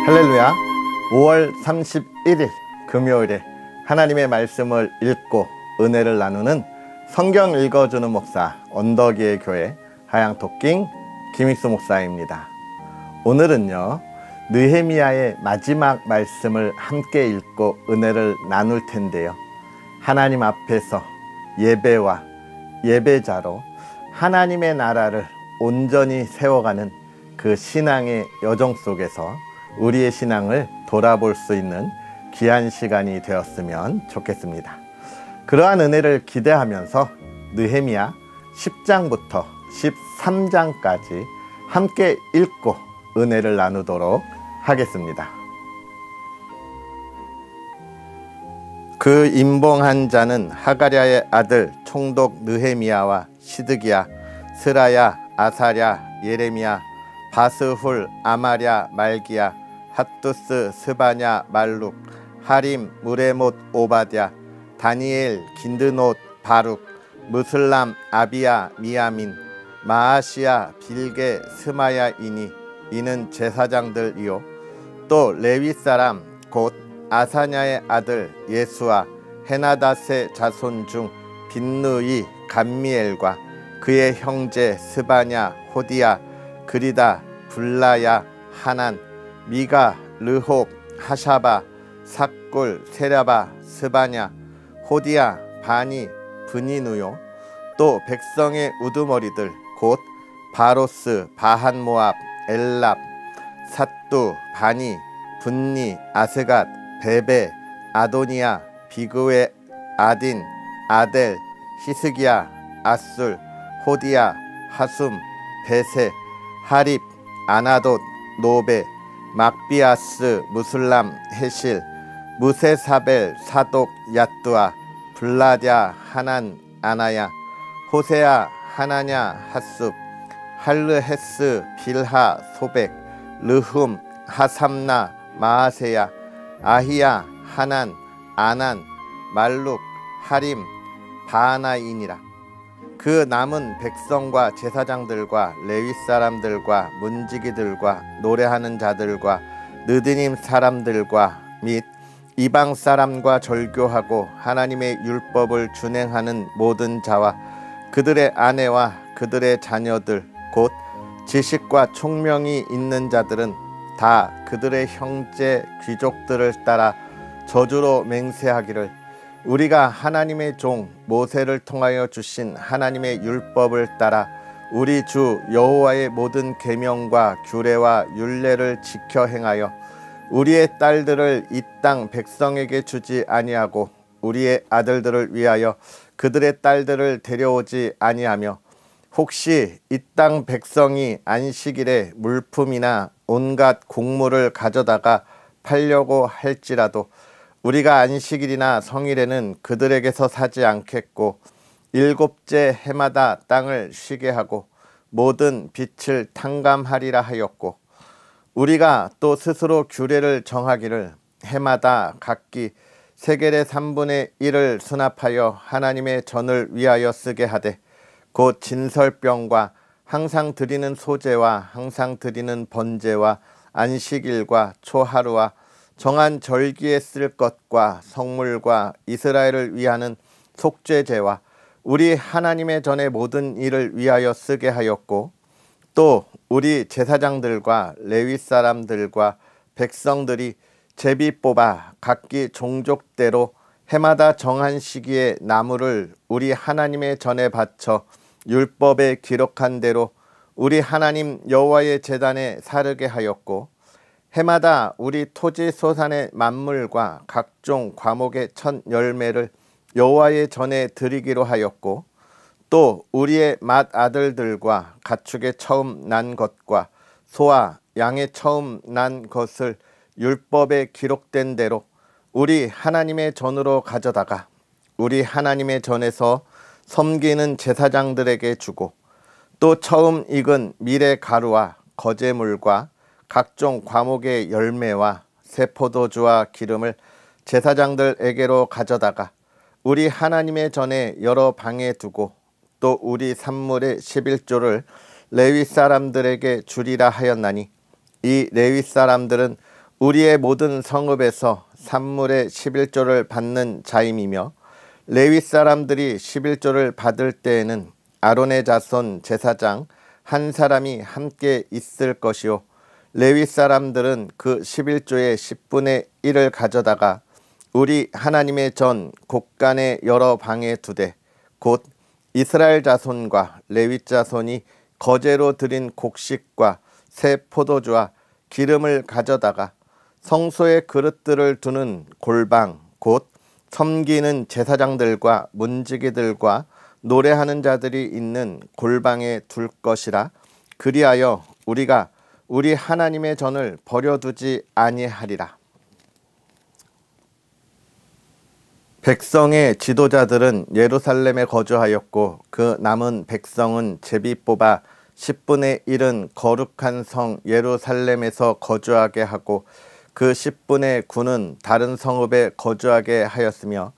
할렐루야. 5월 31일 금요일에 하나님의 말씀을 읽고 은혜를 나누는 성경 읽어주는 목사 언덕이의 교회 하양토킹 김익수 목사입니다. 오늘은요, 느헤미야의 마지막 말씀을 함께 읽고 은혜를 나눌 텐데요, 하나님 앞에서 예배와 예배자로 하나님의 나라를 온전히 세워가는 그 신앙의 여정 속에서 우리의 신앙을 돌아볼 수 있는 귀한 시간이 되었으면 좋겠습니다. 그러한 은혜를 기대하면서 느헤미야 10장부터 13장까지 함께 읽고 은혜를 나누도록 하겠습니다. 그 임봉한 자는 하가랴의 아들 총독 느헤미야와 시드기야, 스라야, 아사랴, 예레미야, 바스훌, 아마랴, 말기야, 핫두스, 스바냐, 말룩, 하림, 무레못, 오바댜, 다니엘, 긴드노, 바룩, 무슬람, 아비야, 미야민, 마아시야, 빌게, 스마야이니, 이는 제사장들이요. 또 레위 사람 곧 아사냐의 아들 예수아, 헤나닷의 자손 중 빈누이, 감미엘과 그의 형제 스바냐, 호디야, 그리다, 블라야, 하난, 미가, 르홉, 하샤바, 삭굴, 세라바, 스바냐, 호디야, 바니, 브니누요. 또 백성의 우두머리들 곧 바로스, 바한모압, 엘랍, 삿두, 바니, 분니, 아스갓, 베베, 아도니아, 비그웨, 아딘, 아델, 히스기야, 아술, 호디야, 하숨, 베세, 하립, 아나돗, 노베, 막비아스, 무슬람, 헤실, 무세사벨, 사독, 야뚜아, 블라랴, 하난, 아나야, 호세야, 하나냐, 핫숲, 할르헤스, 빌하, 소백, 르흠, 하삼나, 마아세야, 아히야, 하난, 아난, 말룩, 하림, 바하나이니라. 그 남은 백성과 제사장들과 레위 사람들과 문지기들과 노래하는 자들과 느드님 사람들과 및 이방 사람과 절교하고 하나님의 율법을 준행하는 모든 자와 그들의 아내와 그들의 자녀들 곧 지식과 총명이 있는 자들은 다 그들의 형제 귀족들을 따라 저주로 맹세하기를, 우리가 하나님의 종 모세를 통하여 주신 하나님의 율법을 따라 우리 주 여호와의 모든 계명과 규례와 율례를 지켜 행하여 우리의 딸들을 이 땅 백성에게 주지 아니하고 우리의 아들들을 위하여 그들의 딸들을 데려오지 아니하며, 혹시 이 땅 백성이 안식일에 물품이나 온갖 곡물을 가져다가 팔려고 할지라도 우리가 안식일이나 성일에는 그들에게서 사지 않겠고, 일곱째 해마다 땅을 쉬게 하고 모든 빚을 탕감하리라 하였고, 우리가 또 스스로 규례를 정하기를 해마다 각기 세겔의 3분의 1을 수납하여 하나님의 전을 위하여 쓰게 하되, 곧 진설병과 항상 드리는 소제와 항상 드리는 번제와 안식일과 초하루와 정한 절기에 쓸 것과 성물과 이스라엘을 위하는 속죄제와 우리 하나님의 전의 모든 일을 위하여 쓰게 하였고, 또 우리 제사장들과 레위 사람들과 백성들이 제비 뽑아 각기 종족대로 해마다 정한 시기에 나무를 우리 하나님의 전에 바쳐 율법에 기록한 대로 우리 하나님 여호와의 제단에 사르게 하였고, 해마다 우리 토지 소산의 만물과 각종 과목의 첫 열매를 여호와의 전에 드리기로 하였고, 또 우리의 맏아들들과 가축의 처음 난 것과 소와 양의 처음 난 것을 율법에 기록된 대로 우리 하나님의 전으로 가져다가 우리 하나님의 전에서 섬기는 제사장들에게 주고, 또 처음 익은 밀의 가루와 거제물과 각종 과목의 열매와 새 포도주와 기름을 제사장들에게로 가져다가 우리 하나님의 전에 여러 방에 두고, 또 우리 산물의 11조를 레위 사람들에게 주리라 하였나니, 이 레위 사람들은 우리의 모든 성읍에서 산물의 11조를 받는 자임이며 레위 사람들이 11조를 받을 때에는 아론의 자손 제사장 한 사람이 함께 있을 것이요 레위 사람들은 그 11조의 10분의 1을 가져다가 우리 하나님의 전 곳간의 여러 방에 두되 곧 이스라엘 자손과 레위 자손이 거제로 드린 곡식과 새 포도주와 기름을 가져다가 성소의 그릇들을 두는 골방 곧 섬기는 제사장들과 문지기들과 노래하는 자들이 있는 골방에 둘 것이라. 그리하여 우리가 우리 하나님의 전을 버려두지 아니하리라. 백성의 지도자들은 예루살렘에 거주하였고 그 남은 백성은 제비 뽑아 10분의 1은 거룩한 성 예루살렘에서 거주하게 하고 그 10분의 9는 다른 성읍에 거주하게 하였으며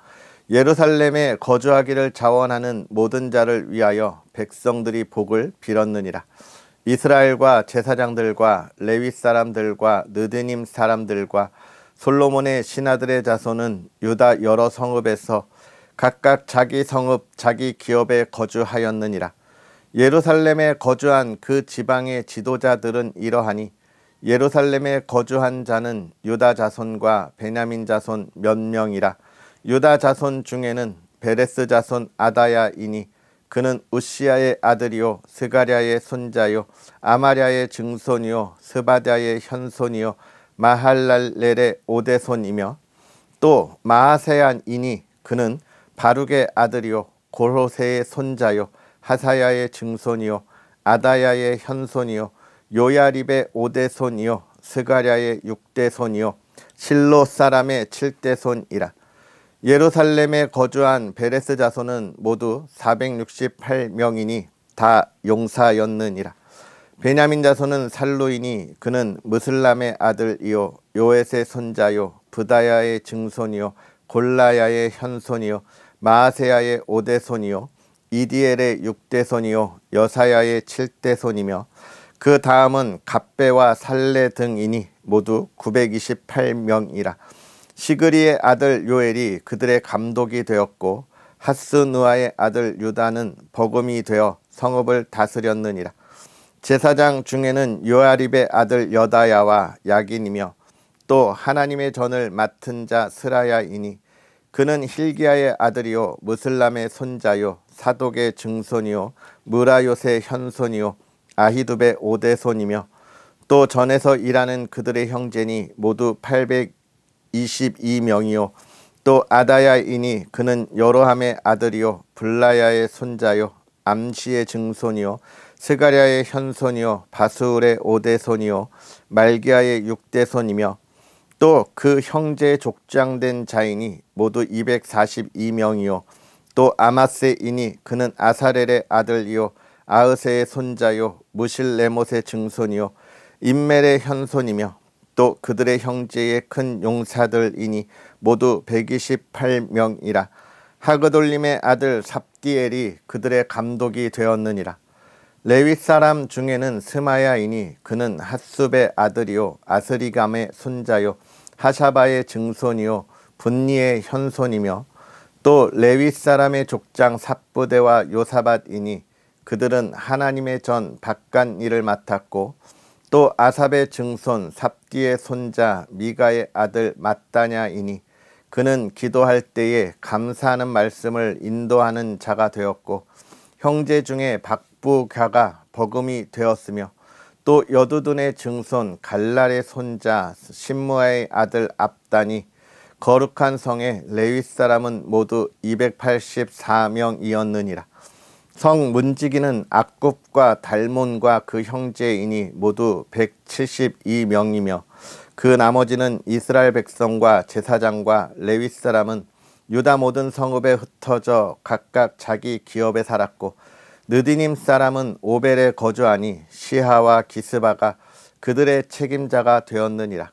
예루살렘에 거주하기를 자원하는 모든 자를 위하여 백성들이 복을 빌었느니라. 이스라엘과 제사장들과 레위 사람들과 느드님 사람들과 솔로몬의 신하들의 자손은 유다 여러 성읍에서 각각 자기 성읍 자기 기업에 거주하였느니라. 예루살렘에 거주한 그 지방의 지도자들은 이러하니 예루살렘에 거주한 자는 유다 자손과 베냐민 자손 몇 명이라. 유다 자손 중에는 베레스 자손 아다야이니 그는 우시야의 아들이요 스가랴의 손자요 아마랴의 증손이요 스바랴의 현손이요 마할랄렐의 오대손이며 또 마아세안이니 그는 바룩의 아들이요 고로세의 손자요 하사야의 증손이요 아다야의 현손이요 요야립의 오대손이요 스가랴의 육대손이요 실로 사람의 칠대손이라. 예루살렘에 거주한 베레스 자손은 모두 468명이니 다 용사였느니라. 베냐민 자손은 살루이니 그는 무슬람의 아들이요 요엣의 손자요 브다야의 증손이요 골라야의 현손이요 마아세야의 오대손이요 이디엘의 육대손이요 여사야의 칠대손이며 그 다음은 갑배와 살레 등이니 모두 928명이라. 시그리의 아들 요엘이 그들의 감독이 되었고 하스누아의 아들 유다는 버금이 되어 성읍을 다스렸느니라. 제사장 중에는 요아립의 아들 여다야와 야긴이며 또 하나님의 전을 맡은 자 스라야이니 그는 힐기야의 아들이요 무슬람의 손자요 사독의 증손이요 무라요의 현손이요 아히둡의 오대손이며 또 전에서 일하는 그들의 형제니 모두 822명이요 또 아다야이니 그는 여로함의 아들이요 블라야의 손자요 암시의 증손이요 스가랴의 현손이요 바수울의 오대손이요 말기야의 육대손이며 또 그 형제 족장된 자이니 모두 242명이요 또 아마세이니 그는 아사렐의 아들이요 아으세의 손자요 무실레못의 증손이요 임멜의 현손이며 또 그들의 형제의 큰 용사들이니 모두 128명이라. 하그돌림의 아들 삽디엘이 그들의 감독이 되었느니라. 레위 사람 중에는 스마야이니 그는 핫숲의 아들이요 아스리감의 손자요 하샤바의 증손이요 분니의 현손이며 또 레위 사람의 족장 삽부대와 요사밧이니 그들은 하나님의 전 박간 일을 맡았고 또 아삽의 증손 삽디의 손자 미가의 아들 mat다냐이니 그는 기도할 때에 감사하는 말씀을 인도하는 자가 되었고 형제 중에 박부갸가 버금이 되었으며 또 여두둔의 증손 갈랄의 손자 신무아의 아들 압단이 거룩한 성의 레위 사람은 모두 284명이었느니라. 성 문지기는 악굽과 달몬과 그 형제이니 모두 172명이며 그 나머지는 이스라엘 백성과 제사장과 레위 사람은 유다 모든 성읍에 흩어져 각각 자기 기업에 살았고 느디님 사람은 오벨에 거주하니 시하와 기스바가 그들의 책임자가 되었느니라.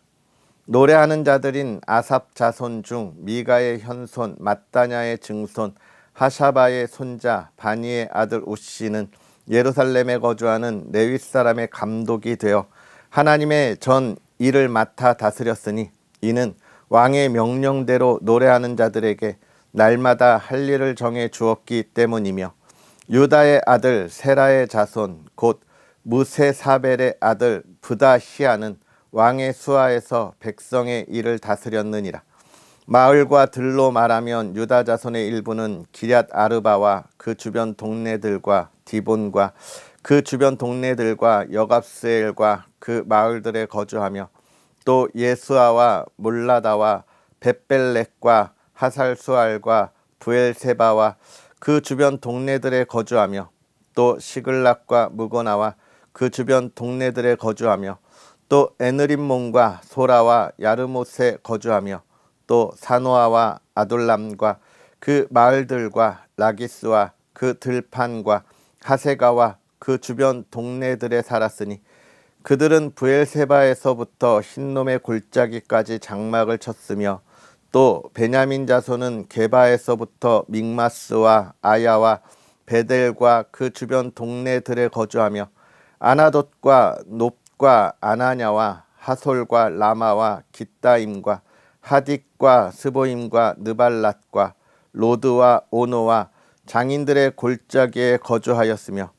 노래하는 자들인 아삽 자손 중 미가의 현손 mat다냐의 증손 하샤바의 손자 바니의 아들 우시는 예루살렘에 거주하는 레위 사람의 감독이 되어 하나님의 전 이를 맡아 다스렸으니 이는 왕의 명령대로 노래하는 자들에게 날마다 할 일을 정해 주었기 때문이며 유다의 아들 세라의 자손 곧 무세사벨의 아들 브다히아는 왕의 수하에서 백성의 일을 다스렸느니라. 마을과 들로 말하면 유다 자손의 일부는 기럇 아르바와 그 주변 동네들과 디본과 그 주변 동네들과 여갑스엘과 그 마을들에 거주하며 또 예수아와 몰라다와 벳벨렉과 하살수알과 부엘세바와 그 주변 동네들에 거주하며 또 시글락과 무고나와 그 주변 동네들에 거주하며 또 에느림몬과 소라와 야르못에 거주하며 또 사노아와 아둘람과 그 마을들과 라기스와 그 들판과 하세가와 그 주변 동네들에 살았으니 그들은 부엘세바에서부터 흰놈의 골짜기까지 장막을 쳤으며 또 베냐민 자손은 게바에서부터 믹마스와 아야와 베델과 그 주변 동네들에 거주하며 아나돗과 높과 아나냐와 하솔과 라마와 깃다임과 하딕과 스보임과 느발랏과 로드와 오노와 장인들의 골짜기에 거주하였으며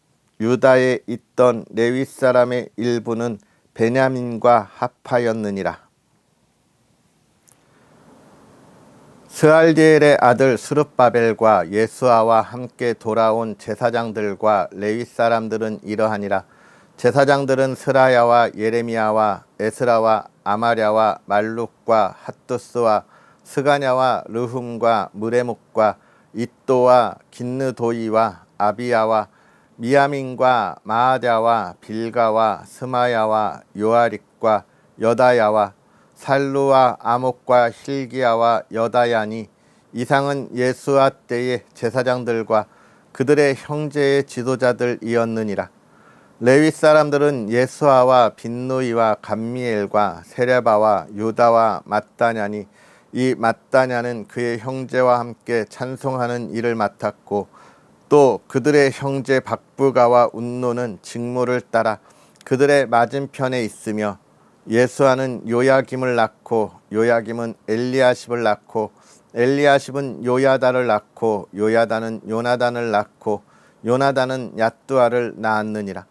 유다에 있던 레위 사람의 일부는 베냐민과 합하였느니라. 스알디엘의 아들 스룹바벨과 예수아와 함께 돌아온 제사장들과 레위 사람들은 이러하니라. 제사장들은 스라야와 예레미야와 에스라와 아마랴와 말룩과 핫두스와 스가냐와 르훔과 무레목과 잇도와 긴느도이와 아비야와 미야민과 마아랴와 빌가와 스마야와 요아릭과 여다야와 살루와 아목과 힐기야와 여다야니 이상은 예수아 때의 제사장들과 그들의 형제의 지도자들이었느니라. 레위 사람들은 예수아와 빈누이와 감미엘과 세레바와 유다와 mat다냐니 이 mat다냐는 그의 형제와 함께 찬송하는 일을 맡았고 또 그들의 형제 박부가와 운노는 직무를 따라 그들의 맞은편에 있으며 예수아는 요야김을 낳고 요야김은 엘리야십을 낳고 엘리야십은 요야다를 낳고 요야다는 요나단을 낳고 요나단은 얏두아를 낳았느니라.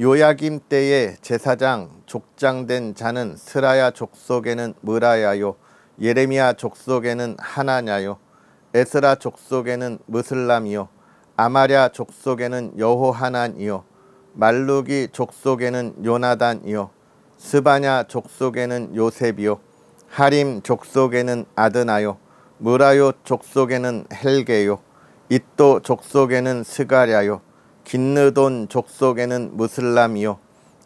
요야김 때에 제사장 족장된 자는 스라야 족속에는 무라야요 예레미야 족속에는 하나냐요 에스라 족속에는 무슬람이요 아마랴 족속에는 여호하난이요 말루기 족속에는 요나단이요 스바냐 족속에는 요셉이요 하림 족속에는 아드나요 무라요 족속에는 헬게요 잇도 족속에는 스가랴요 긴느돈 족속에는 무슬람이요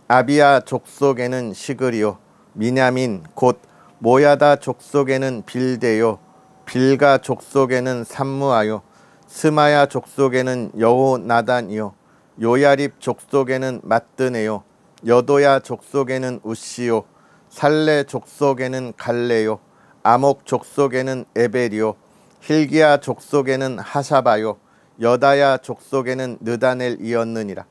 아비야 족속에는 시그리요 미냐민 곧 모야다 족속에는 빌데요 빌가 족속에는 삼무아요 스마야 족속에는 여호나단이요 요야립 족속에는 마뜨네요 여도야 족속에는 우시요 살레 족속에는 갈레요 아목 족속에는 에벨이요 힐기야 족속에는 하샤바요 여다야 족속에는 느다넬이었느니라.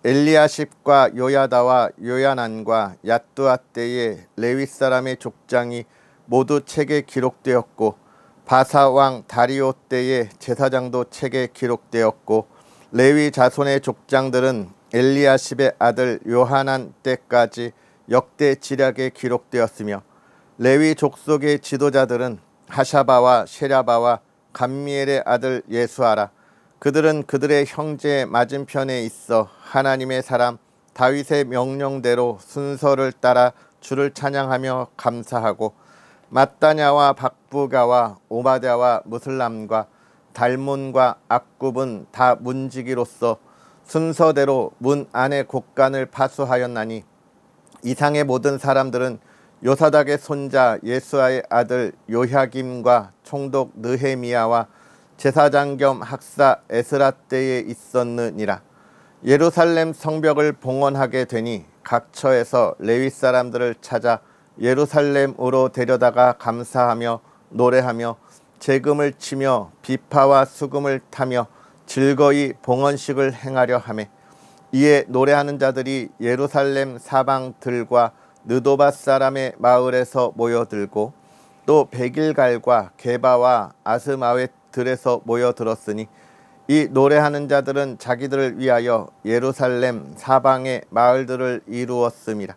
엘리야십과 요야다와 요야난과 얏두아 때에 레위 사람의 족장이 모두 책에 기록되었고 바사 왕 다리오 때에 제사장도 책에 기록되었고 레위 자손의 족장들은 엘리야십의 아들 요하난 때까지 역대 지략에 기록되었으며 레위 족속의 지도자들은 하샤바와 셰랴바와 감미엘의 아들 예수아라. 그들은 그들의 형제의 맞은편에 있어 하나님의 사람 다윗의 명령대로 순서를 따라 주를 찬양하며 감사하고 mat다냐와 박부가와 오바댜와 무슬람과 달몬과 악굽은 다 문지기로서 순서대로 문 안의 곳간을 파수하였나니 이상의 모든 사람들은 요사닥의 손자 예수아의 아들 요야김과 총독 느헤미야와 제사장 겸 학사 에스라 때에 있었느니라. 예루살렘 성벽을 봉헌하게 되니 각 처에서 레위 사람들을 찾아 예루살렘으로 데려다가 감사하며 노래하며 재금을 치며 비파와 수금을 타며 즐거이 봉헌식을 행하려 하매 이에 노래하는 자들이 예루살렘 사방들과 느도바 사람의 마을에서 모여들고 또 베길갈과 게바와 아스마웻 들에서 모여들었으니 이 노래하는 자들은 자기들을 위하여 예루살렘 사방의 마을들을 이루었음이라.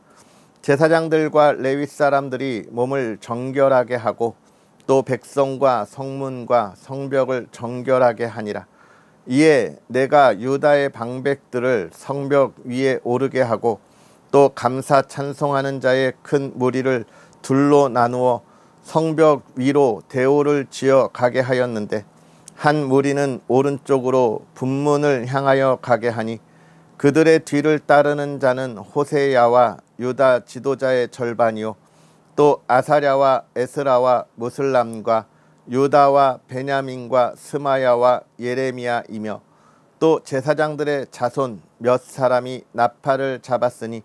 제사장들과 레위 사람들이 몸을 정결하게 하고 또 백성과 성문과 성벽을 정결하게 하니라. 이에 내가 유다의 방백들을 성벽 위에 오르게 하고 또 감사 찬송하는 자의 큰 무리를 둘로 나누어 성벽 위로 대오를 지어 가게 하였는데 한 무리는 오른쪽으로 분문을 향하여 가게 하니 그들의 뒤를 따르는 자는 호세야와 유다 지도자의 절반이요 또 아사랴와 에스라와 무슬람과 유다와 베냐민과 스마야와 예레미야이며 또 제사장들의 자손 몇 사람이 나팔을 잡았으니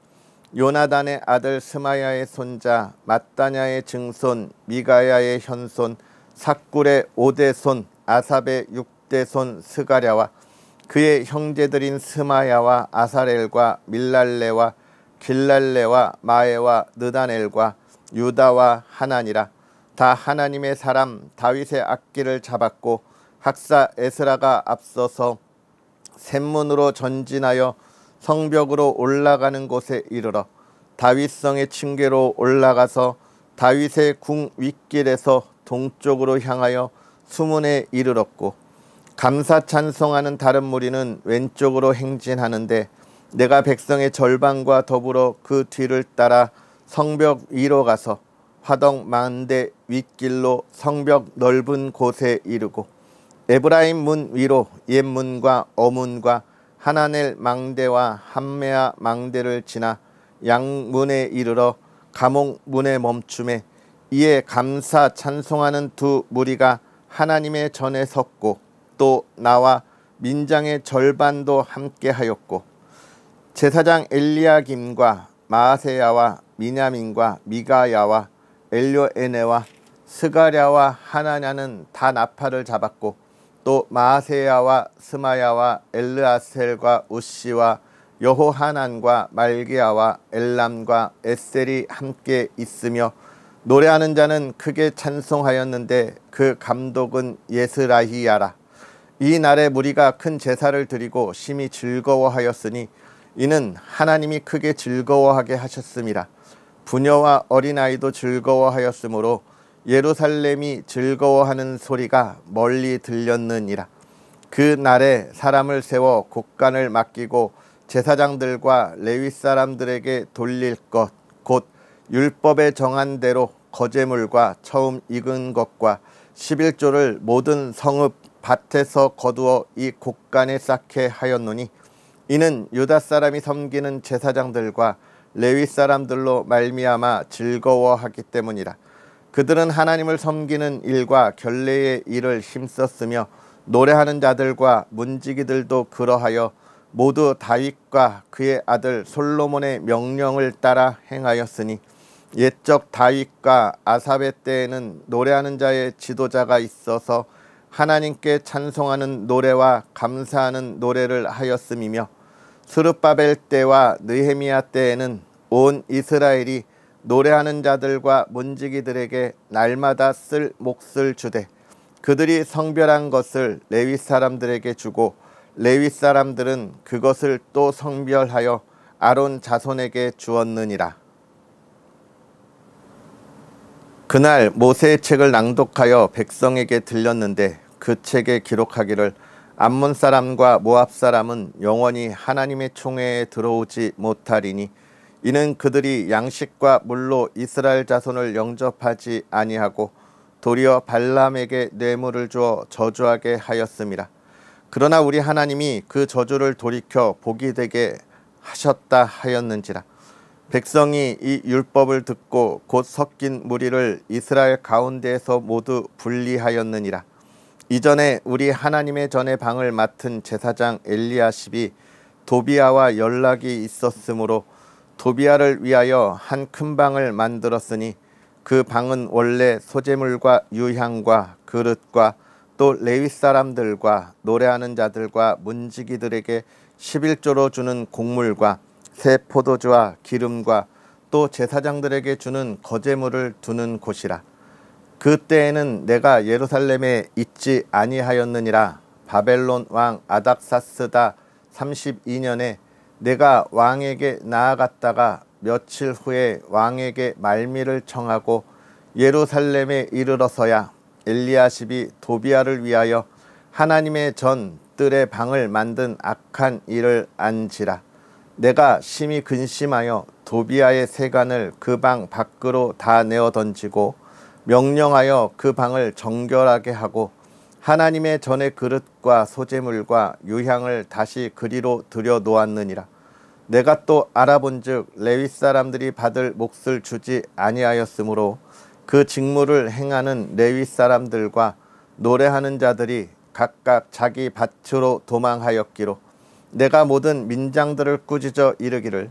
요나단의 아들 스마야의 손자 mat단야의 증손 미가야의 현손 삭굴의 5대손 아삽의 6대손 스가랴와 그의 형제들인 스마야와 아사렐과 밀랄레와 길랄레와 마에와 느다넬과 유다와 하나니라. 다 하나님의 사람 다윗의 악기를 잡았고 학사 에스라가 앞서서 샘문으로 전진하여 성벽으로 올라가는 곳에 이르러 다윗성의 층계로 올라가서 다윗의 궁 윗길에서 동쪽으로 향하여 수문에 이르렀고 감사 찬송하는 다른 무리는 왼쪽으로 행진하는데 내가 백성의 절반과 더불어 그 뒤를 따라 성벽 위로 가서 화덕 만대 윗길로 성벽 넓은 곳에 이르고 에브라임 문 위로 옛문과 어문과 하나넬 망대와 함메아 망대를 지나 양문에 이르러 가목 문에 멈춤에 이에 감사 찬송하는 두 무리가 하나님의 전에 섰고 또 나와 민장의 절반도 함께 하였고 제사장 엘리야김과 마아세야와 미냐민과 미가야와 엘료에네와 스가랴와 하나냐는 다 나팔을 잡았고 또 마아세야와 스마야와 엘르아셀과 우시와 여호하난과 말기야와 엘람과 에셀이 함께 있으며 노래하는 자는 크게 찬송하였는데 그 감독은 예스라히야라. 이 날에 무리가 큰 제사를 드리고 심히 즐거워하였으니 이는 하나님이 크게 즐거워하게 하셨음이라. 부녀와 어린아이도 즐거워하였으므로 예루살렘이 즐거워하는 소리가 멀리 들렸느니라. 그 날에 사람을 세워 곡간을 맡기고 제사장들과 레위 사람들에게 돌릴 것 곧 율법에 정한 대로 거제물과 처음 익은 것과 11조를 모든 성읍 밭에서 거두어 이 곡간에 쌓게 하였노니 이는 유다 사람이 섬기는 제사장들과 레위 사람들로 말미암아 즐거워하기 때문이라. 그들은 하나님을 섬기는 일과 결례의 일을 힘썼으며 노래하는 자들과 문지기들도 그러하여 모두 다윗과 그의 아들 솔로몬의 명령을 따라 행하였으니 옛적 다윗과 아삽의 때에는 노래하는 자의 지도자가 있어서 하나님께 찬송하는 노래와 감사하는 노래를 하였음이며 스룹바벨 때와 느헤미야 때에는 온 이스라엘이 노래하는 자들과 문지기들에게 날마다 쓸 몫을 주되 그들이 성별한 것을 레위 사람들에게 주고 레위 사람들은 그것을 또 성별하여 아론 자손에게 주었느니라. 그날 모세의 책을 낭독하여 백성에게 들렸는데 그 책에 기록하기를 암몬 사람과 모압 사람은 영원히 하나님의 총회에 들어오지 못하리니 이는 그들이 양식과 물로 이스라엘 자손을 영접하지 아니하고 도리어 발람에게 뇌물을 주어 저주하게 하였음이라. 그러나 우리 하나님이 그 저주를 돌이켜 복이 되게 하셨다 하였는지라. 백성이 이 율법을 듣고 곧 섞인 무리를 이스라엘 가운데에서 모두 분리하였느니라. 이전에 우리 하나님의 전의 방을 맡은 제사장 엘리야십이 도비아와 연락이 있었으므로 도비아를 위하여 한 큰 방을 만들었으니 그 방은 원래 소재물과 유향과 그릇과 또 레위 사람들과 노래하는 자들과 문지기들에게 11조로 주는 곡물과 새 포도주와 기름과 또 제사장들에게 주는 거제물을 두는 곳이라. 그때에는 내가 예루살렘에 있지 아니하였느니라. 바벨론 왕 아닥사스다 32년에 내가 왕에게 나아갔다가 며칠 후에 왕에게 말미를 청하고 예루살렘에 이르러서야 엘리야십이 도비야를 위하여 하나님의 전 뜰에 방을 만든 악한 일을 안지라. 내가 심히 근심하여 도비야의 세간을 그 방 밖으로 다 내어 던지고 명령하여 그 방을 정결하게 하고 하나님의 전의 그릇과 소재물과 유향을 다시 그리로 들여 놓았느니라. 내가 또 알아본즉 레위 사람들이 받을 몫을 주지 아니하였으므로 그 직무를 행하는 레위 사람들과 노래하는 자들이 각각 자기 밭으로 도망하였기로 내가 모든 민장들을 꾸짖어 이르기를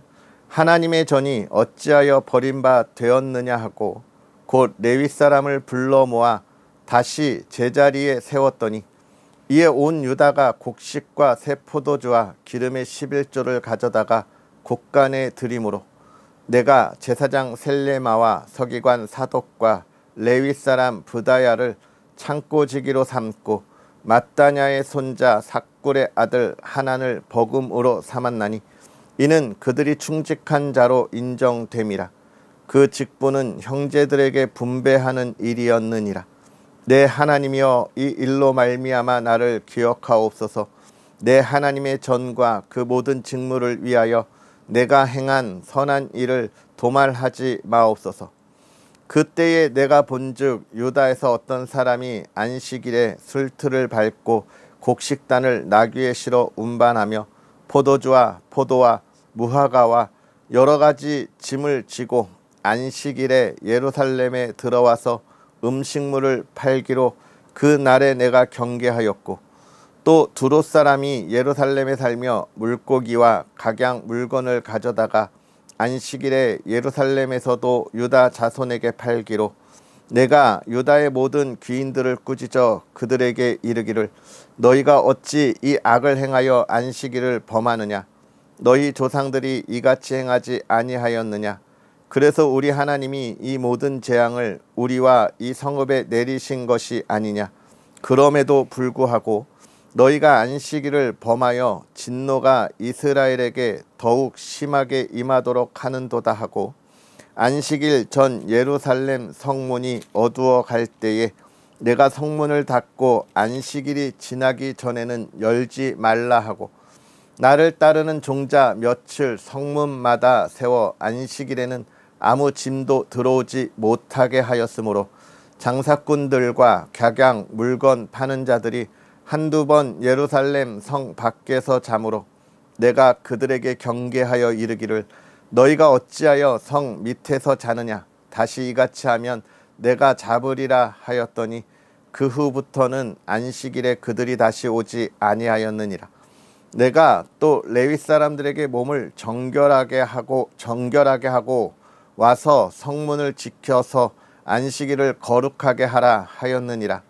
하나님의 전이 어찌하여 버림바 되었느냐 하고 곧 레위 사람을 불러 모아 다시 제자리에 세웠더니 이에 온 유다가 곡식과 새 포도주와 기름의 11조를 가져다가 곡간에 드림으로 내가 제사장 셀레마와 서기관 사독과 레위 사람 부다야를 창고지기로 삼고 마따냐의 손자 삭굴의 아들 하난을 버금으로 삼았나니 이는 그들이 충직한 자로 인정됨이라. 그 직분은 형제들에게 분배하는 일이었느니라. 내 하나님이여 이 일로 말미암아 나를 기억하옵소서. 내 하나님의 전과 그 모든 직무를 위하여 내가 행한 선한 일을 도말하지 마옵소서. 그때에 내가 본즉 유다에서 어떤 사람이 안식일에 술틀을 밟고 곡식단을 나귀에 실어 운반하며 포도주와 포도와 무화과와 여러 가지 짐을 지고 안식일에 예루살렘에 들어와서 음식물을 팔기로 그 날에 내가 경계하였고 또 두롯 사람이 예루살렘에 살며 물고기와 각양 물건을 가져다가 안식일에 예루살렘에서도 유다 자손에게 팔기로 내가 유다의 모든 귀인들을 꾸짖어 그들에게 이르기를 너희가 어찌 이 악을 행하여 안식일을 범하느냐. 너희 조상들이 이같이 행하지 아니하였느냐. 그래서 우리 하나님이 이 모든 재앙을 우리와 이 성읍에 내리신 것이 아니냐. 그럼에도 불구하고 너희가 안식일을 범하여 진노가 이스라엘에게 더욱 심하게 임하도록 하는도다 하고 안식일 전 예루살렘 성문이 어두워 갈 때에 내가 성문을 닫고 안식일이 지나기 전에는 열지 말라 하고 나를 따르는 종자 며칠 성문마다 세워 안식일에는 아무 짐도 들어오지 못하게 하였으므로 장사꾼들과 객양 물건 파는 자들이 한두 번 예루살렘 성 밖에서 자므로 내가 그들에게 경계하여 이르기를 너희가 어찌하여 성 밑에서 자느냐. 다시 이같이 하면 내가 잡으리라 하였더니 그 후부터는 안식일에 그들이 다시 오지 아니하였느니라. 내가 또 레위 사람들에게 몸을 정결하게 하고 와서 성문을 지켜서 안식일을 거룩하게 하라 하였느니라.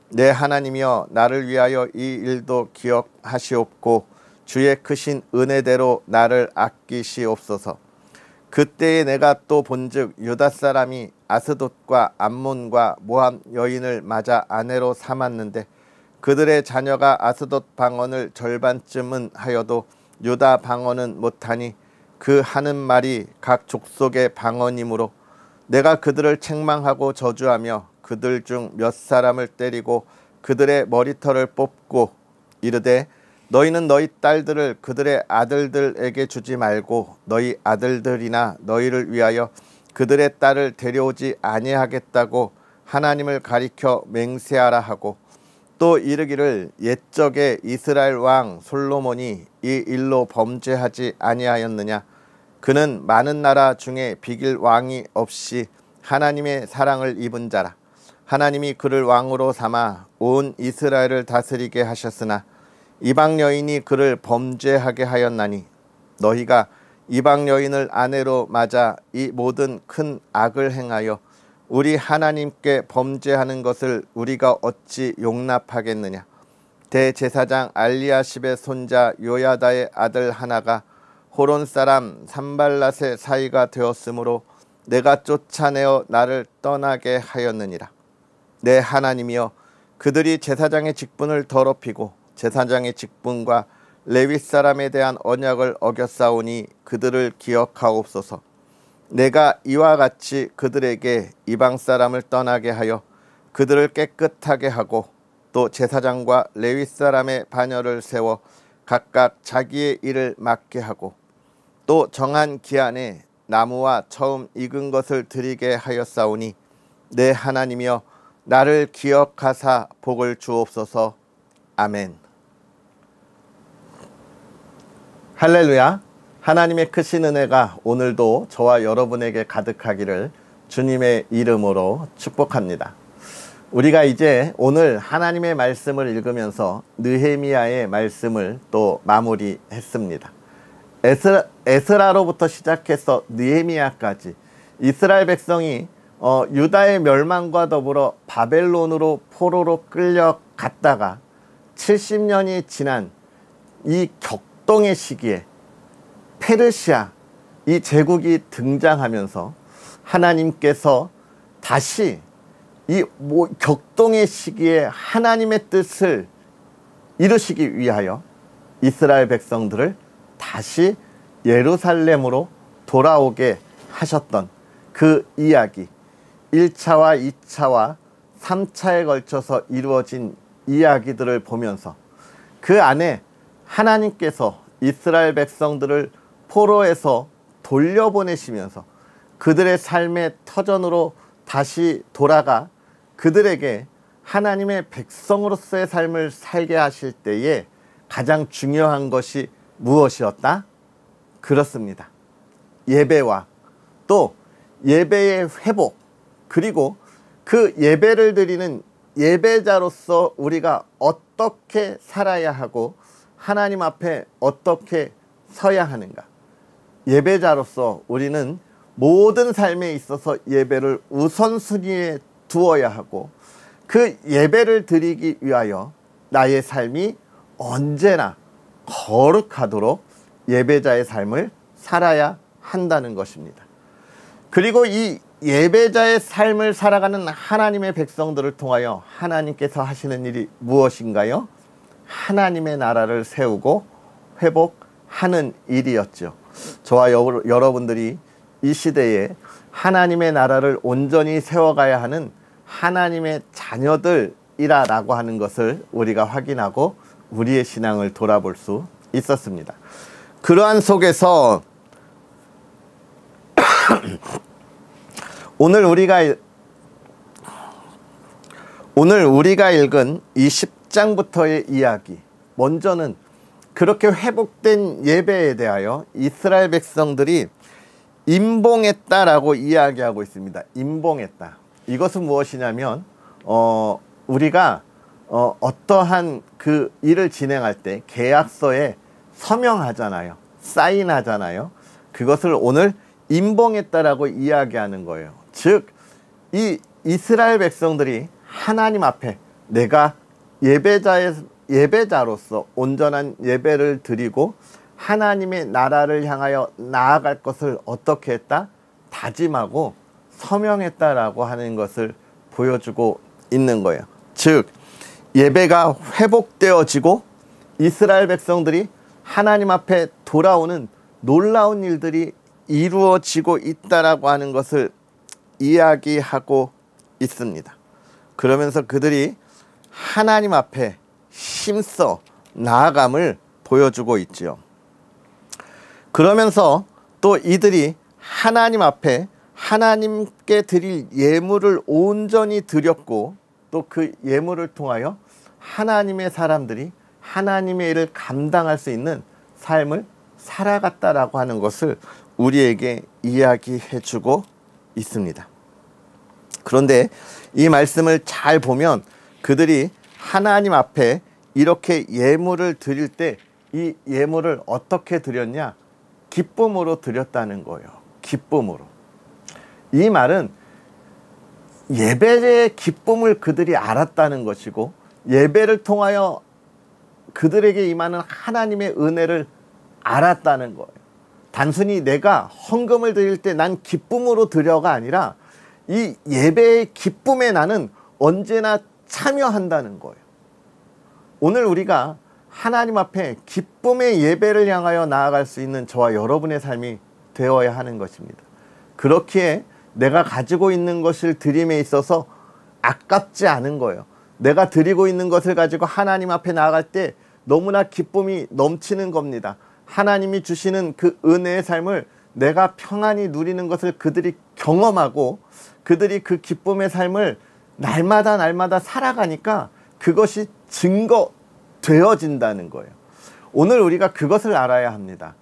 내 하나님이여 나를 위하여 이 일도 기억하시옵고 주의 크신 은혜대로 나를 아끼시옵소서. 그때에 내가 또 본즉 유다 사람이 아스돗과 암몬과 모함 여인을 맞아 아내로 삼았는데 그들의 자녀가 아스돗 방언을 절반쯤은 하여도 유다 방언은 못하니 그 하는 말이 각 족속의 방언이므로 내가 그들을 책망하고 저주하며 그들 중 몇 사람을 때리고 그들의 머리털을 뽑고 이르되 너희는 너희 딸들을 그들의 아들들에게 주지 말고 너희 아들들이나 너희를 위하여 그들의 딸을 데려오지 아니하겠다고 하나님을 가리켜 맹세하라 하고 또 이르기를 옛적에 이스라엘 왕 솔로몬이 이 일로 범죄하지 아니하였느냐. 그는 많은 나라 중에 비길 왕이 없이 하나님의 사랑을 입은 자라. 하나님이 그를 왕으로 삼아 온 이스라엘을 다스리게 하셨으나 이방 여인이 그를 범죄하게 하였나니 너희가 이방 여인을 아내로 맞아 이 모든 큰 악을 행하여 우리 하나님께 범죄하는 것을 우리가 어찌 용납하겠느냐. 대제사장 알리야십의 손자 요야다의 아들 하나가 호론 사람 산발랏의 사이가 되었으므로 내가 쫓아내어 나를 떠나게 하였느니라. 내 하나님이여, 그들이 제사장의 직분을 더럽히고 제사장의 직분과 레위 사람에 대한 언약을 어겼사오니 그들을 기억하옵소서. 내가 이와 같이 그들에게 이방 사람을 떠나게 하여 그들을 깨끗하게 하고 또 제사장과 레위 사람의 반열을 세워 각각 자기의 일을 맡게 하고 또 정한 기한에 나무와 처음 익은 것을 드리게 하였사오니 내 하나님이여, 나를 기억하사 복을 주옵소서. 아멘. 할렐루야. 하나님의 크신 은혜가 오늘도 저와 여러분에게 가득하기를 주님의 이름으로 축복합니다. 우리가 이제 오늘 하나님의 말씀을 읽으면서 느헤미야의 말씀을 또 마무리했습니다. 에스라로부터 시작해서 느헤미야까지 이스라엘 백성이 유다의 멸망과 더불어 바벨론으로 포로로 끌려갔다가 70년이 지난 이 격동의 시기에 페르시아 이 제국이 등장하면서 하나님께서 다시 이 격동의 시기에 하나님의 뜻을 이루시기 위하여 이스라엘 백성들을 다시 예루살렘으로 돌아오게 하셨던 그 이야기, 1차와 2차와 3차에 걸쳐서 이루어진 이야기들을 보면서 그 안에 하나님께서 이스라엘 백성들을 포로에서 돌려보내시면서 그들의 삶의 터전으로 다시 돌아가 그들에게 하나님의 백성으로서의 삶을 살게 하실 때에 가장 중요한 것이 무엇이었다? 그렇습니다. 예배와 또 예배의 회복, 그리고 그 예배를 드리는 예배자로서 우리가 어떻게 살아야 하고 하나님 앞에 어떻게 서야 하는가. 예배자로서 우리는 모든 삶에 있어서 예배를 우선순위에 두어야 하고 그 예배를 드리기 위하여 나의 삶이 언제나 거룩하도록 예배자의 삶을 살아야 한다는 것입니다. 그리고 이 예배자의 삶을 살아가는 하나님의 백성들을 통하여 하나님께서 하시는 일이 무엇인가요? 하나님의 나라를 세우고 회복하는 일이었죠. 저와 여러분들이 이 시대에 하나님의 나라를 온전히 세워가야 하는 하나님의 자녀들이라고 하는 것을 우리가 확인하고 우리의 신앙을 돌아볼 수 있었습니다. 그러한 속에서 오늘 우리가 읽은 이 10장부터의 이야기, 먼저는 그렇게 회복된 예배에 대하여 이스라엘 백성들이 임봉했다라고 이야기하고 있습니다. 임봉했다. 이것은 무엇이냐면 우리가 어떠한 그 일을 진행할 때 계약서에 서명하잖아요. 사인하잖아요. 그것을 오늘 임봉했다라고 이야기하는 거예요. 즉, 이 이스라엘 백성들이 하나님 앞에 내가 예배자로서 온전한 예배를 드리고 하나님의 나라를 향하여 나아갈 것을 어떻게 했다? 다짐하고 서명했다라고 하는 것을 보여주고 있는 거예요. 즉, 예배가 회복되어지고 이스라엘 백성들이 하나님 앞에 돌아오는 놀라운 일들이 이루어지고 있다라고 하는 것을 이야기하고 있습니다. 그러면서 그들이 하나님 앞에 힘써 나아감을 보여주고 있죠. 그러면서 또 이들이 하나님 앞에 하나님께 드릴 예물을 온전히 드렸고 또 그 예물을 통하여 하나님의 사람들이 하나님의 일을 감당할 수 있는 삶을 살아갔다라고 하는 것을 우리에게 이야기해 주고 있습니다. 그런데 이 말씀을 잘 보면 그들이 하나님 앞에 이렇게 예물을 드릴 때 이 예물을 어떻게 드렸냐? 기쁨으로 드렸다는 거예요. 기쁨으로. 이 말은 예배의 기쁨을 그들이 알았다는 것이고 예배를 통하여 그들에게 임하는 하나님의 은혜를 알았다는 거예요. 단순히 내가 헌금을 드릴 때 난 기쁨으로 드려가 아니라 이 예배의 기쁨에 나는 언제나 참여한다는 거예요. 오늘 우리가 하나님 앞에 기쁨의 예배를 향하여 나아갈 수 있는 저와 여러분의 삶이 되어야 하는 것입니다. 그렇기에 내가 가지고 있는 것을 드림에 있어서 아깝지 않은 거예요. 내가 드리고 있는 것을 가지고 하나님 앞에 나아갈 때 너무나 기쁨이 넘치는 겁니다. 하나님이 주시는 그 은혜의 삶을 내가 평안히 누리는 것을 그들이 경험하고 그들이 그 기쁨의 삶을 날마다 날마다 살아가니까 그것이 증거되어진다는 거예요. 오늘 우리가 그것을 알아야 합니다.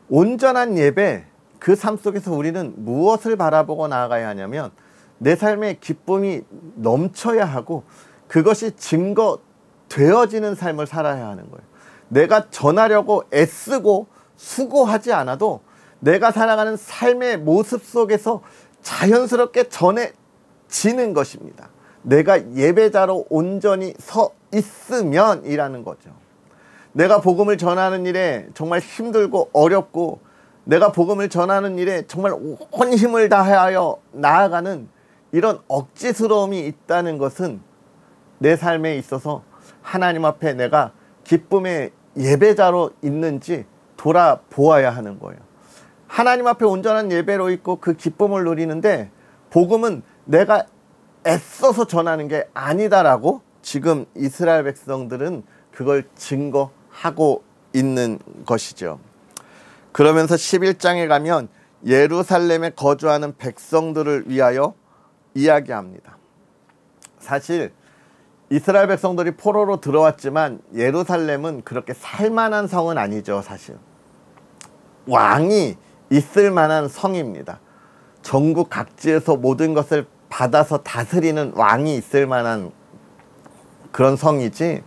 온전한 예배, 그 삶 속에서 우리는 무엇을 바라보고 나아가야 하냐면 내 삶에 기쁨이 넘쳐야 하고 그것이 증거되어지는 삶을 살아야 하는 거예요. 내가 전하려고 애쓰고 수고하지 않아도 내가 살아가는 삶의 모습 속에서 자연스럽게 전해지는 것입니다. 내가 예배자로 온전히 서 있으면 이라는 거죠. 내가 복음을 전하는 일에 정말 힘들고 어렵고 내가 복음을 전하는 일에 정말 온 힘을 다하여 나아가는 이런 억지스러움이 있다는 것은 내 삶에 있어서 하나님 앞에 내가 기쁨의 예배자로 있는지 돌아보아야 하는 거예요. 하나님 앞에 온전한 예배로 있고 그 기쁨을 누리는데 복음은 내가 애써서 전하는 게 아니다라고 지금 이스라엘 백성들은 그걸 증거하고 있는 것이죠. 그러면서 11장에 가면 예루살렘에 거주하는 백성들을 위하여 이야기합니다. 사실 이스라엘 백성들이 포로로 들어왔지만 예루살렘은 그렇게 살만한 성은 아니죠. 사실 왕이 있을 만한 성입니다. 전국 각지에서 모든 것을 받아서 다스리는 왕이 있을 만한 그런 성이지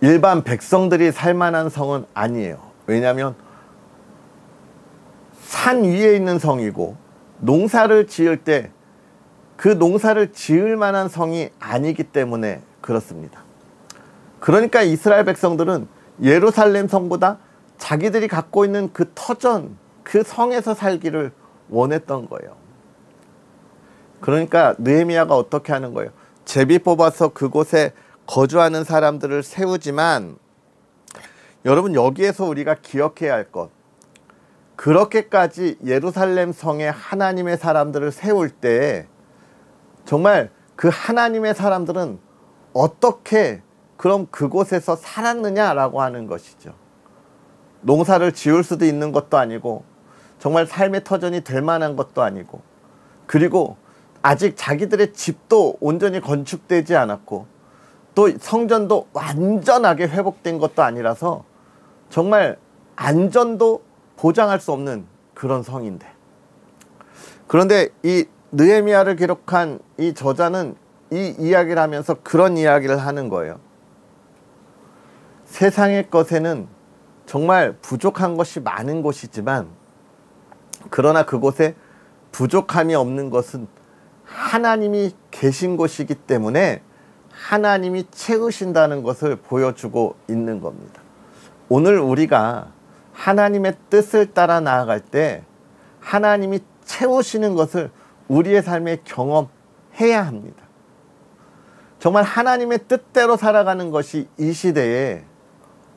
일반 백성들이 살만한 성은 아니에요. 왜냐하면 산 위에 있는 성이고 농사를 지을 때 그 농사를 지을 만한 성이 아니기 때문에 그렇습니다. 그러니까 이스라엘 백성들은 예루살렘 성보다 자기들이 갖고 있는 그 터전, 그 성에서 살기를 원했던 거예요. 그러니까 느헤미야가 어떻게 하는 거예요? 제비 뽑아서 그곳에 거주하는 사람들을 세우지만 여러분 여기에서 우리가 기억해야 할 것, 그렇게까지 예루살렘 성에 하나님의 사람들을 세울 때 정말 그 하나님의 사람들은 어떻게 그럼 그곳에서 살았느냐라고 하는 것이죠. 농사를 지을 수도 있는 것도 아니고 정말 삶의 터전이 될 만한 것도 아니고 그리고 아직 자기들의 집도 온전히 건축되지 않았고 또 성전도 완전하게 회복된 것도 아니라서 정말 안전도 보장할 수 없는 그런 성인데, 그런데 이 느헤미야를 기록한 이 저자는 이 이야기를 하면서 그런 이야기를 하는 거예요. 세상의 것에는 정말 부족한 것이 많은 곳이지만 그러나 그곳에 부족함이 없는 것은 하나님이 계신 곳이기 때문에 하나님이 채우신다는 것을 보여주고 있는 겁니다. 오늘 우리가 하나님의 뜻을 따라 나아갈 때 하나님이 채우시는 것을 우리의 삶에 경험해야 합니다. 정말 하나님의 뜻대로 살아가는 것이 이 시대에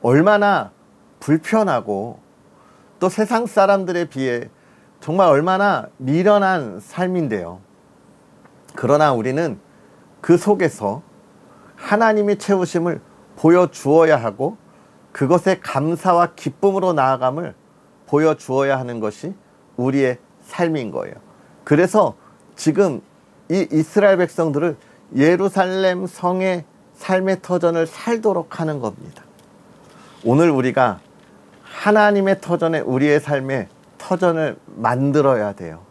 얼마나 불편하고 또 세상 사람들에 비해 정말 얼마나 미련한 삶인데요. 그러나 우리는 그 속에서 하나님의 채우심을 보여주어야 하고 그것에 감사와 기쁨으로 나아감을 보여주어야 하는 것이 우리의 삶인 거예요. 그래서 지금 이 이스라엘 백성들을 예루살렘 성의 삶의 터전을 살도록 하는 겁니다. 오늘 우리가 하나님의 터전에 우리의 삶의 터전을 만들어야 돼요.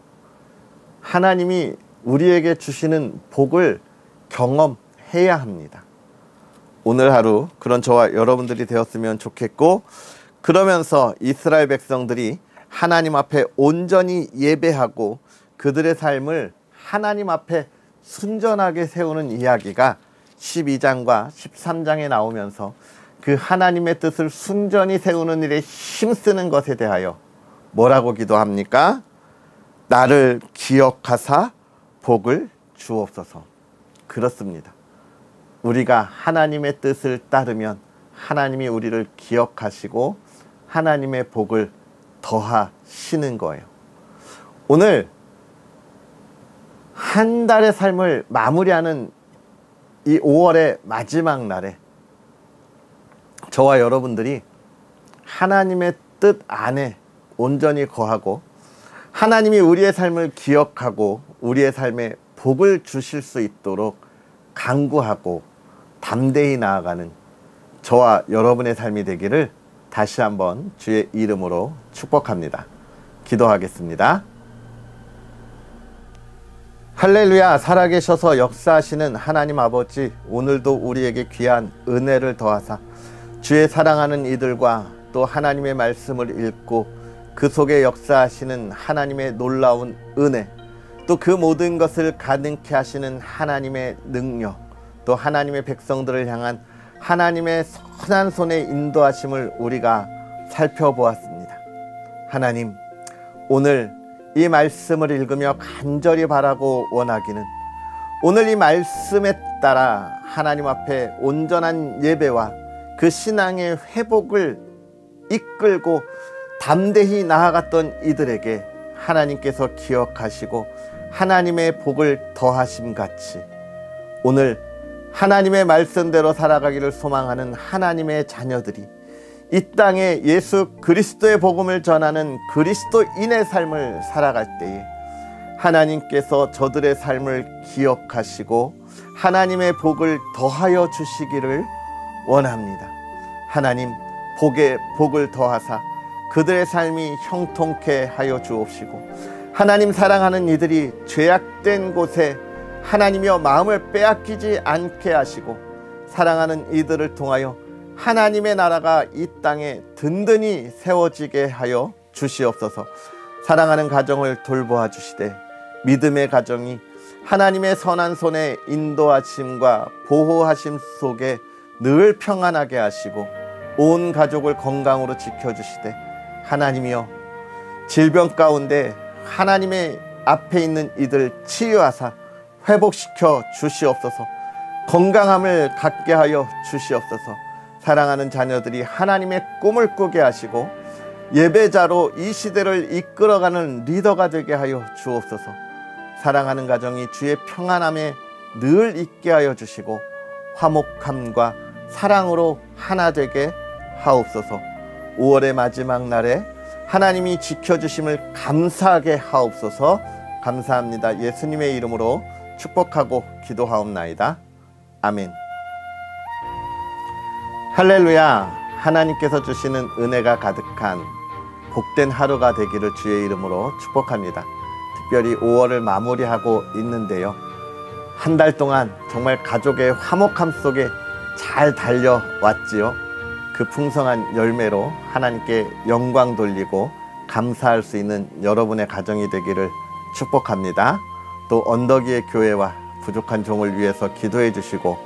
하나님이 우리에게 주시는 복을 경험해야 합니다. 오늘 하루 그런 저와 여러분들이 되었으면 좋겠고, 그러면서 이스라엘 백성들이 하나님 앞에 온전히 예배하고 그들의 삶을 하나님 앞에 순전하게 세우는 이야기가 12장과 13장에 나오면서 그 하나님의 뜻을 순전히 세우는 일에 힘쓰는 것에 대하여 뭐라고 기도합니까? 나를 기억하사 복을 주옵소서. 그렇습니다. 우리가 하나님의 뜻을 따르면 하나님이 우리를 기억하시고 하나님의 복을 더하시는 거예요. 오늘 한 달의 삶을 마무리하는 이 5월의 마지막 날에 저와 여러분들이 하나님의 뜻 안에 온전히 거하고 하나님이 우리의 삶을 기억하고 우리의 삶에 복을 주실 수 있도록 간구하고 담대히 나아가는 저와 여러분의 삶이 되기를 다시 한번 주의 이름으로 축복합니다. 기도하겠습니다. 할렐루야. 살아계셔서 역사하시는 하나님 아버지, 오늘도 우리에게 귀한 은혜를 더하사 주의 사랑하는 이들과 또 하나님의 말씀을 읽고 그 속에 역사하시는 하나님의 놀라운 은혜, 또 그 모든 것을 가능케 하시는 하나님의 능력, 또 하나님의 백성들을 향한 하나님의 선한 손의 인도하심을 우리가 살펴보았습니다. 하나님, 오늘 이 말씀을 읽으며 간절히 바라고 원하기는 오늘 이 말씀에 따라 하나님 앞에 온전한 예배와 그 신앙의 회복을 이끌고 담대히 나아갔던 이들에게 하나님께서 기억하시고 하나님의 복을 더하심 같이 오늘 하나님의 말씀대로 살아가기를 소망하는 하나님의 자녀들이 이 땅에 예수 그리스도의 복음을 전하는 그리스도인의 삶을 살아갈 때에 하나님께서 저들의 삶을 기억하시고 하나님의 복을 더하여 주시기를 원합니다. 하나님, 복에 복을 더하사 그들의 삶이 형통케 하여 주옵시고 하나님 사랑하는 이들이 죄악된 곳에 하나님이여 마음을 빼앗기지 않게 하시고 사랑하는 이들을 통하여 하나님의 나라가 이 땅에 든든히 세워지게 하여 주시옵소서. 사랑하는 가정을 돌보아 주시되 믿음의 가정이 하나님의 선한 손의 인도하심과 보호하심 속에 늘 평안하게 하시고 온 가족을 건강으로 지켜주시되 하나님이여 질병 가운데 하나님의 앞에 있는 이들 치유하사 회복시켜 주시옵소서. 건강함을 갖게 하여 주시옵소서. 사랑하는 자녀들이 하나님의 꿈을 꾸게 하시고 예배자로 이 시대를 이끌어가는 리더가 되게 하여 주옵소서. 사랑하는 가정이 주의 평안함에 늘 있게 하여 주시고 화목함과 사랑으로 하나 되게 하옵소서. 5월의 마지막 날에 하나님이 지켜주심을 감사하게 하옵소서. 감사합니다. 예수님의 이름으로 축복하고 기도하옵나이다. 아멘. 할렐루야. 하나님께서 주시는 은혜가 가득한 복된 하루가 되기를 주의 이름으로 축복합니다. 특별히 5월을 마무리하고 있는데요, 한 달 동안 정말 가족의 화목함 속에 잘 달려왔지요. 그 풍성한 열매로 하나님께 영광 돌리고 감사할 수 있는 여러분의 가정이 되기를 축복합니다. 또 언덕위의 교회와 부족한 종을 위해서 기도해 주시고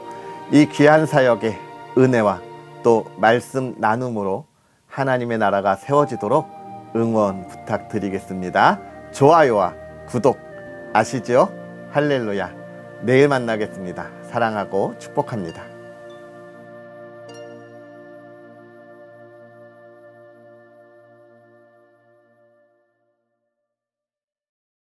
이 귀한 사역의 은혜와 또 말씀 나눔으로 하나님의 나라가 세워지도록 응원 부탁드리겠습니다. 좋아요와 구독 아시죠? 할렐루야. 내일 만나겠습니다. 사랑하고 축복합니다.